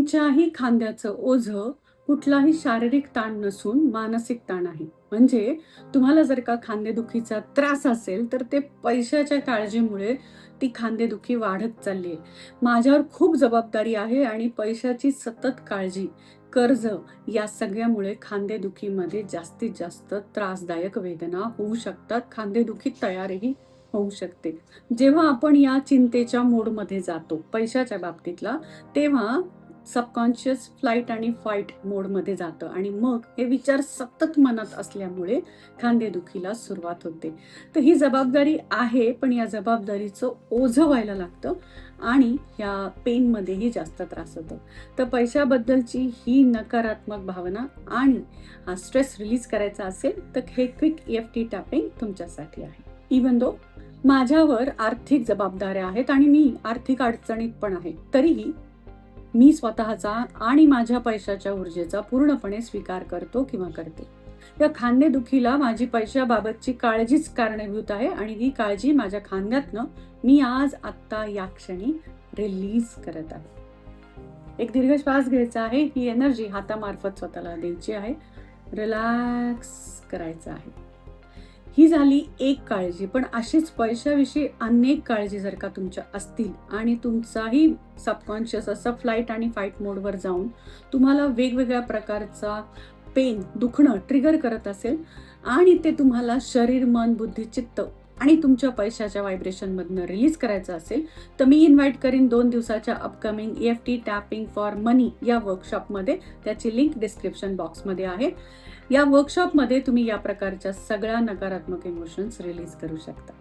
तुमच्याही खांद्याचं ओझं कुठलाही शारीरिक ताण नसून मानसिक ताण आहे. म्हणजे तुम्हाला जर का खांदेदुखीचा त्रास असेल, तर ते पैशाच्या काळजीमुळे ती खांदेदुखी वाढत चालली आहे. माझ्यावर खूप जबाबदारी आहे आणि पैशाची सतत काळजी, कर्ज या सगळ्यामुळे खांदेदुखीमध्ये जास्तीत जास्त त्रासदायक वेदना होऊ शकतात. खांदेदुखी तयारही होऊ शकते. जेव्हा आपण या चिंतेच्या मोडमध्ये जातो पैशाच्या बाबतीतला, तेव्हा सबकॉन्शियस फ्लाइट आणि फाईट मोडमध्ये जातं आणि मग हे विचार सतत मनात असल्यामुळे खांदेदुखीला सुरुवात होते. तर ही जबाबदारी आहे, पण या जबाबदारीचं ओझं व्हायला लागतं आणि या पेनमध्येही जास्त त्रास होतो. तर पैशाबद्दलची ही नकारात्मक भावना आणि हा स्ट्रेस रिलीज करायचा असेल तर हे क्विक EFT टॅपिंग तुमच्यासाठी आहे. इवन दो माझ्यावर आर्थिक जबाबदाऱ्या आहेत आणि मी आर्थिक अडचणीत पण आहे, तरीही मी स्वतःचा आणि माझ्या पैशाच्या ऊर्जेचा पूर्णपणे स्वीकार करतो किंवा करते. या खांदेदुखीला माझी पैशाबाबतची काळजीच कारणीभूत आहे आणि ही काळजी माझ्या खांद्यातनं मी आज आत्ता या क्षणी रिलीज करत आहे. एक दीर्घ श्वास घ्यायचा आहे. ही एनर्जी हातामार्फत स्वतःला द्यायची आहे. रिलॅक्स करायचं आहे. ही झाली एक काळजी, पण अशीच पैशाविषयी अनेक काळजी जर का तुमच्या असतील आणि तुमचाही सबकॉन्शियस असं फ्लाइट आणि फाईट मोडवर जाऊन तुम्हाला वेगवेगळ्या प्रकारचा पेन, दुखणं ट्रिगर करत असेल आणि ते तुम्हाला शरीर, मन, बुद्धी, चित्त आणि तुमच्या पैशाच्या व्हायब्रेशनमधनं रिलीज करायचं असेल, तर मी इन्व्हाइट करीन 2 दिवसाच्या अपकमिंग EFT टॅपिंग फॉर मनी या वर्कशॉपमध्ये. त्याची लिंक डिस्क्रिप्शन बॉक्समध्ये आहे. या वर्कशॉपमध्ये तुम्ही या प्रकारच्या सगळ्या नकारात्मक इमोशन्स रिलीज करू शकता.